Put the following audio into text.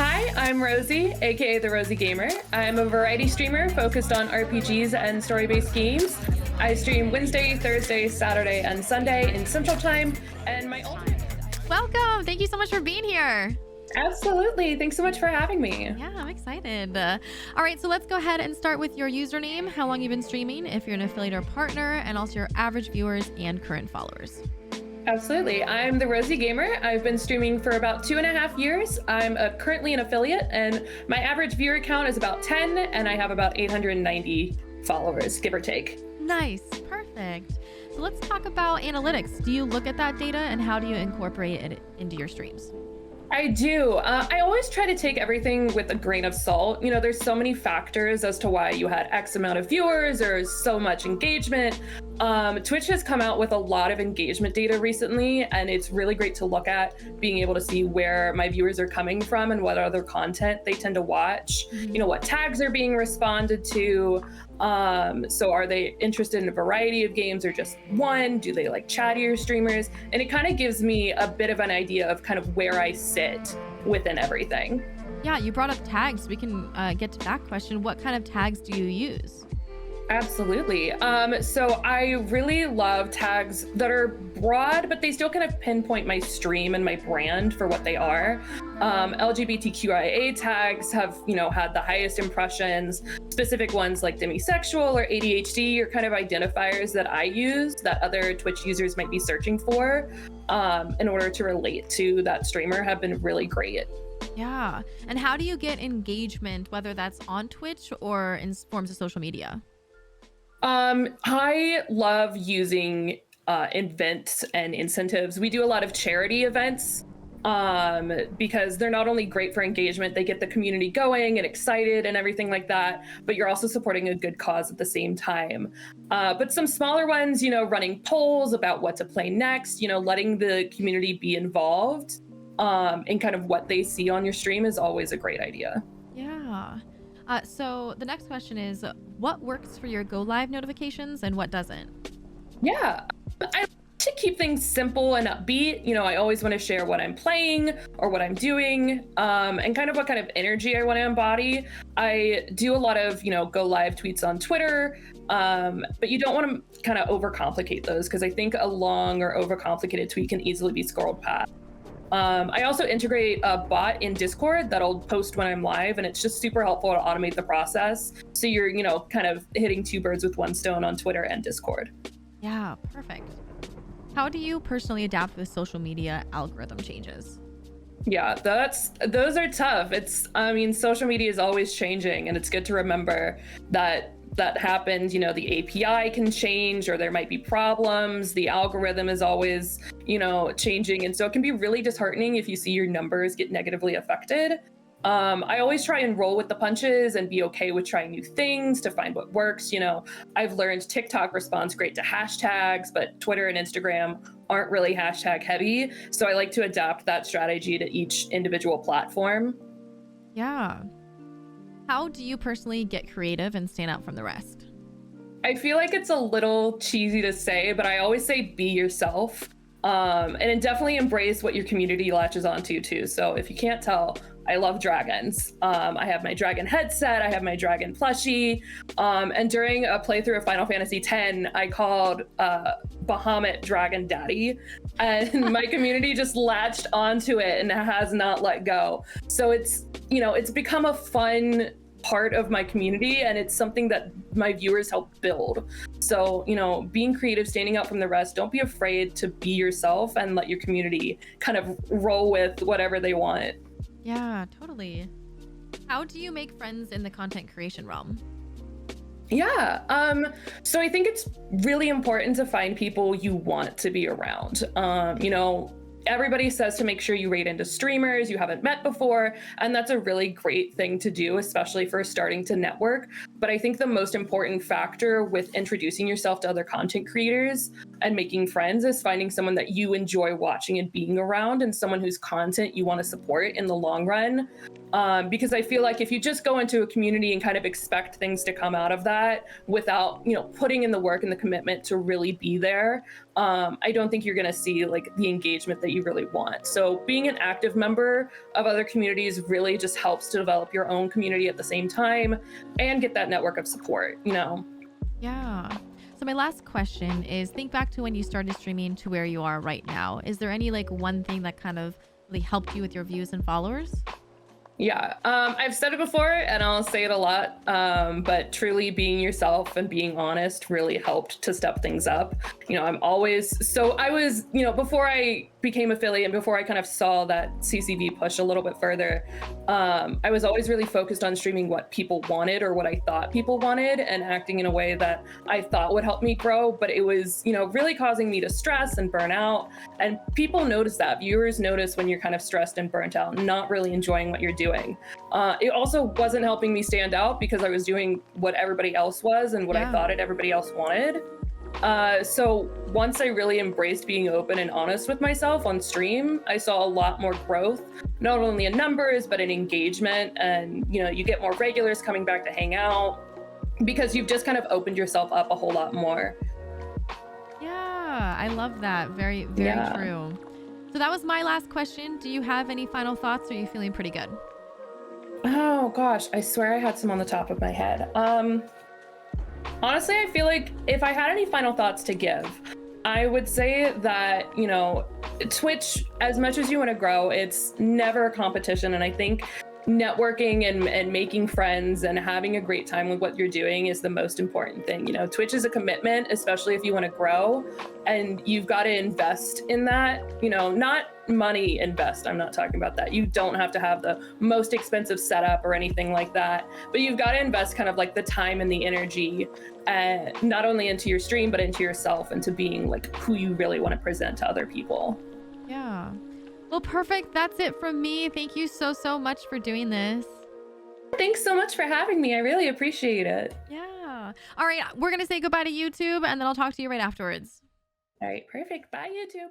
Hi, I'm Rosey, aka TheRoseyGamer. I'm a variety streamer focused on RPGs and story-based games. I stream Wednesday, Thursday, Saturday, and Sunday in Central Time, and my ultimate... Welcome. Thank you so much for being here. Absolutely. Thanks so much for having me. Yeah, I'm excited. All right, so let's go ahead and start with your username, how long you've been streaming, if you're an affiliate or partner, and also your average viewers and current followers. Absolutely. I'm TheRoseyGamer. I've been streaming for about 2.5 years. I'm currently an affiliate, and my average viewer count is about 10, and I have about 890 followers, give or take. Nice. Perfect. So let's talk about analytics. Do you look at that data, and how do you incorporate it into your streams? I do. I always try to take everything with a grain of salt. You know, there's so many factors as to why you had X amount of viewers or so much engagement. Twitch has come out with a lot of engagement data recently, and it's really great to look at, being able to see where my viewers are coming from and what other content they tend to watch. You know, what tags are being responded to. So are they interested in a variety of games or just one? Do they like chattier streamers? And it kind of gives me a bit of an idea of kind of where I sit within everything. Yeah, you brought up tags. We can get to that question. What kind of tags do you use? Absolutely. So I really love tags that are broad, but they still kind of pinpoint my stream and my brand for what they are. LGBTQIA tags have, had the highest impressions. Specific ones like demisexual or ADHD are kind of identifiers that I use that other Twitch users might be searching for in order to relate to that streamer have been really great. Yeah. And how do you get engagement, whether that's on Twitch or in forms of social media? I love using events and incentives. We do a lot of charity events because they're not only great for engagement, they get the community going and excited and everything like that, but you're also supporting a good cause at the same time. But some smaller ones, running polls about what to play next, letting the community be involved in kind of what they see on your stream is always a great idea. Yeah. So the next question is, what works for your go live notifications and what doesn't? Yeah, I like to keep things simple and upbeat. I always want to share what I'm playing or what I'm doing and kind of what kind of energy I want to embody. I do a lot of, go live tweets on Twitter, but you don't want to kind of overcomplicate those because I think a long or overcomplicated tweet can easily be scrolled past. I also integrate a bot in Discord that'll post when I'm live, and it's just super helpful to automate the process. So you're, kind of hitting two birds with one stone on Twitter and Discord. Yeah, perfect. How do you personally adapt with social media algorithm changes? Yeah, those are tough. Social media is always changing, and it's good to remember that happens. The API can change, or there might be problems. The algorithm is always, changing. And so it can be really disheartening if you see your numbers get negatively affected. I always try and roll with the punches and be okay with trying new things to find what works. I've learned TikTok responds great to hashtags, but Twitter and Instagram aren't really hashtag heavy. So I like to adapt that strategy to each individual platform. Yeah. How do you personally get creative and stand out from the rest? I feel like it's a little cheesy to say, but I always say be yourself. And definitely embrace what your community latches onto too. So if you can't tell, I love dragons. I have my dragon headset, I have my dragon plushie. And during a playthrough of Final Fantasy X, I called Bahamut Dragon Daddy, and my community just latched onto it and has not let go. So it's become a fun part of my community, and it's something that my viewers help build. So, being creative, standing out from the rest, don't be afraid to be yourself and let your community kind of roll with whatever they want. Yeah, totally. How do you make friends in the content creation realm? Yeah. So I think it's really important to find people you want to be around. Everybody says to make sure you rate into streamers you haven't met before, and that's a really great thing to do, especially for starting to network. But I think the most important factor with introducing yourself to other content creators and making friends is finding someone that you enjoy watching and being around, and someone whose content you want to support in the long run. Because I feel like if you just go into a community and kind of expect things to come out of that without, putting in the work and the commitment to really be there, I don't think you're going to see like the engagement that you really want. So being an active member of other communities really just helps to develop your own community at the same time and get that network of support. Yeah. So my last question is, think back to when you started streaming to where you are right now. Is there any like one thing that kind of really helped you with your views and followers? Yeah, I've said it before and I'll say it a lot, but truly being yourself and being honest really helped to step things up. I was, before I became affiliate and before I kind of saw that CCV push a little bit further, I was always really focused on streaming what people wanted or what I thought people wanted and acting in a way that I thought would help me grow. But it was, really causing me to stress and burn out. And people notice that. Viewers notice when you're kind of stressed and burnt out, not really enjoying what you're doing. It also wasn't helping me stand out because I was doing what everybody else was and what I thought everybody else wanted. So once I really embraced being open and honest with myself on stream, I saw a lot more growth, not only in numbers, but in engagement. And, you get more regulars coming back to hang out because you've just kind of opened yourself up a whole lot more. Yeah, I love that. Very, very true. So that was my last question. Do you have any final thoughts or are you feeling pretty good? Oh gosh, I swear I had some on the top of my head. Honestly, I feel like if I had any final thoughts to give, I would say that, Twitch, as much as you want to grow, it's never a competition. And I think networking and making friends and having a great time with what you're doing is the most important thing. Twitch is a commitment, especially if you want to grow, and you've got to invest in that, not money invest. I'm not talking about that. You don't have to have the most expensive setup or anything like that, but you've got to invest kind of like the time and the energy, not only into your stream, but into yourself and to being like who you really want to present to other people. Yeah. Well, perfect. That's it from me. Thank you so, so much for doing this. Thanks so much for having me. I really appreciate it. Yeah. All right. We're going to say goodbye to YouTube and then I'll talk to you right afterwards. All right. Perfect. Bye, YouTube.